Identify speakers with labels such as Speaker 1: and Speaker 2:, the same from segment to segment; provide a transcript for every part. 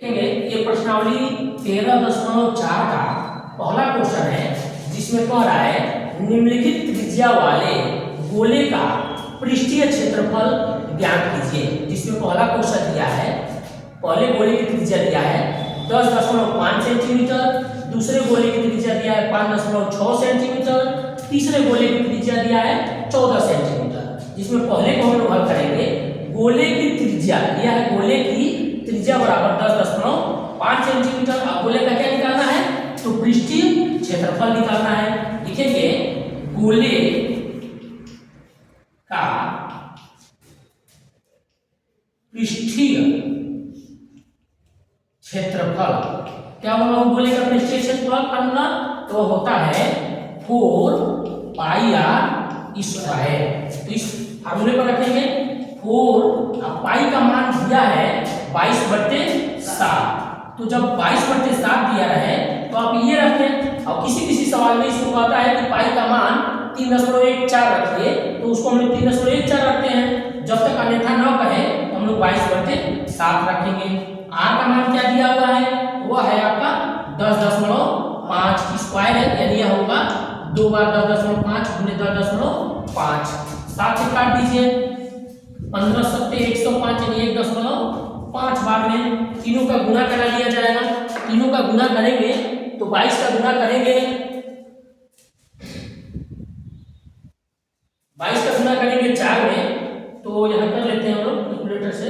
Speaker 1: देखेंगे ये प्रश्नावली 13.4 का पहला क्वेश्चन है, जिसमें कह रहा है निम्नलिखित त्रिज्या वाले गोले का पृष्ठीय क्षेत्रफल ज्ञात कीजिए। जिसमें पहला क्वेश्चन दिया है, पहले गोले की त्रिज्या दिया है 10.5 सेंटीमीटर, दूसरे गोले की त्रिज्या दिया है 5.6 सेंटीमीटर, तीसरे गोले की त्रिज्या दिया है 14 सेंटीमीटर। जिसमें पहले को हम लोग हल करेंगे। गोले की त्रिज्या दिया है, गोले की त्रिज्या बराबर 10.5 सेंटीमीटर। अब गोले का क्या निकालना है, तो पृष्ठीय क्षेत्रफल निकालना है। लिखेंगे गोले का पृष्ठीय क्षेत्रफल, क्या होगा गोले का पृष्ठीय क्षेत्रफल फार्मूला, तो होता है 4πr²। तो इस फार्मूले पर रखेंगे 4, पाई का मान दिया है 22/7। तो जब 22/7 दिया है तो आप ये रखें। और किसी किसी सवाल में इसको कहता है कि पाई का मान 3.14 रखिए, तो उसको हम लोग 3.14 रखते हैं। जब तक अन्यथा न कहे तो हम लोग 22/7 रखेंगे। आर का मान क्या दिया हुआ है, वो है आपका 10.5 स्क्वायर है, यानी यह होगा 2 बार 10.5 गुणे 10.5। 7 से काट दीजिए, 15 सत्ते 105, यानी 1.5 बार में तीनों का गुणा करा लिया जाएगा। तीनों का गुणा करेंगे तो 22 का गुणा करेंगे, 22 का गुणा करेंगे 4 में, तो यहाँ कर लेते हैं हम लोग कैलकुलेटर से,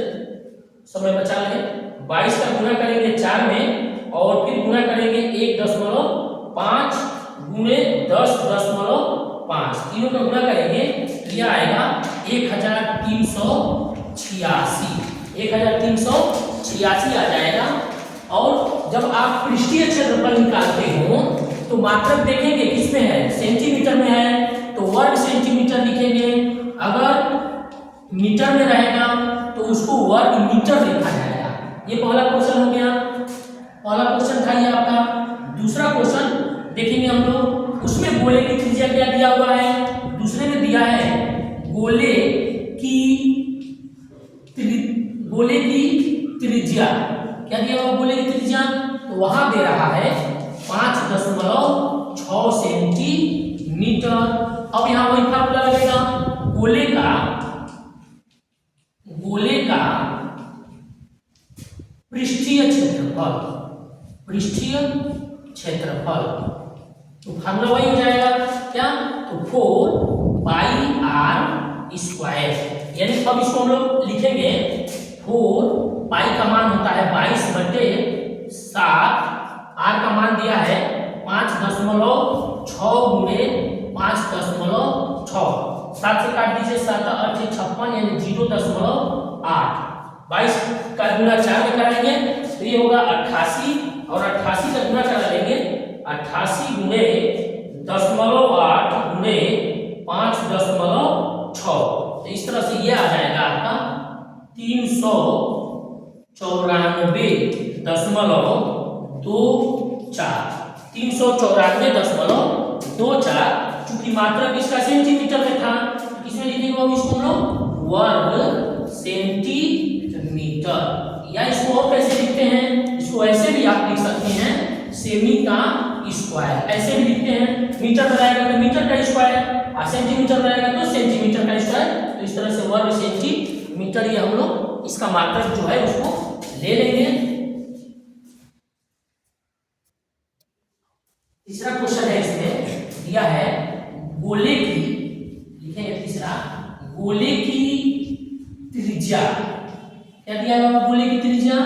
Speaker 1: समय बचा लें। 22 का गुणा करेंगे 4 में और फिर गुणा करेंगे 1.5 गुणे 10.5। तीनों का गुणा करेंगे, यह आएगा 1386 आ जाएगा। और जब आप पृष्ठीय क्षेत्रफल निकालते हो तो मात्रक देखेंगे किसमें है, सेंटीमीटर में है, तो वर्ग सेंटीमीटर लिखेंगे। अगर मीटर में रहेगा तो उसको वर्ग मीटर लिखा जाएगा। ये पहला क्वेश्चन हो गया, पहला क्वेश्चन था ये आपका। दूसरा क्वेश्चन देखेंगे हम लोग, उसमें गोले की त्रिज्या क्या दिया हुआ है, दूसरे में दिया है गोले की त्रिज्या, क्या दिया हुआ गोले की त्रिज्या, तो वहां दे रहा है 5.6 सेंटीमीटर। अब यहां वही फार्मूला लगेगा, गोले का पृष्ठीय क्षेत्रफल, तो फार्मूला वही हो जाएगा क्या, तो 4πr²। यानी अब इसको हम लोग लिखेंगे 4 पाई का मान होता है 22/7, आर का मान दिया है 5.6 गुणे 5.6। 7 से काट दीजिए, 7 8 56, यानी 0.8। 22 का गुणा 4 में कराएंगे तो ये होगा 88, और 88 का गुणा करा लेंगे 88 गुणे 0.8 गुणे 5.6। तो इस तरह से ये आ जाएगा आपका 394.24। चूंकि मात्रक इसका सेंटीमीटर में था, इसमें लिखेंगे इसको हम लोग वर्ग सेंटीमीटर। या इसको और कैसे लिखते हैं, इसको ऐसे भी आप लिख सकते हैं, सेमी का स्क्वायर, ऐसे भी लिखते हैं। मीटर में रहेगा तो मीटर का स्क्वायर, और सेंटीमीटर में रहेगा तो सेंटीमीटर का स्क्वायर। तो इस तरह से वर्ग सेंटीमीटर ये हम लोग इसका मात्रक जो है उसको ले लेंगे। तीसरा क्वेश्चन है, इसमें दिया है गोले की, लिखेंगे तीसरा, गोले की त्रिज्या, क्या दिया है गोले की त्रिज्या,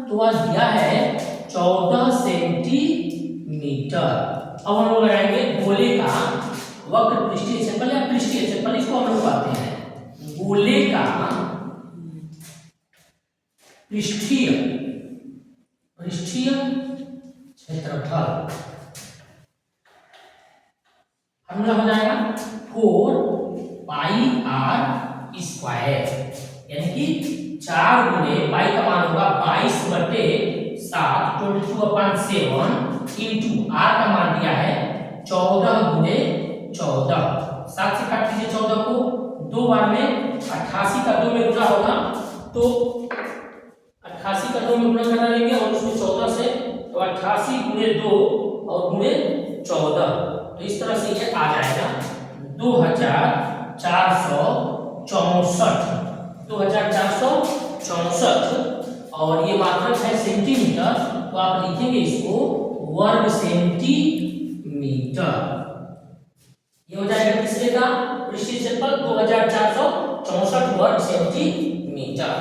Speaker 1: तो वह दिया है 14 सेंटीमीटर। अब हम लोग लगाएंगे गोले का वक्र पृष्ठीय क्षेत्रफल या पृष्ठीय क्षेत्रफल, इसको हम लोग कहते हैं गोले का पृष्ठीय क्षेत्रफल। फार्मूला हो जाएगा 4πr², यानी कि 4 गुणे पाई का मान होगा 22/7, 22/7 इंटू आर का मान दिया है 14 गुणे 14। 7 से काट दीजिए 14 को, 2 बार में 88 का 2 में गुणा होगा, तो 88 का 2 में गुणा करा लेंगे और 2 और गुणे 14, तो इस तरह से ये आ जाएगा 2464, 2464, और ये मात्रक है सेंटीमीटर, तो आप लिखेंगे इसको वर्ग सेंटीमीटर। ये हो जाएगा किसके का, पृष्ठीय क्षेत्रफल 2464 वर्ग सेंटीमीटर।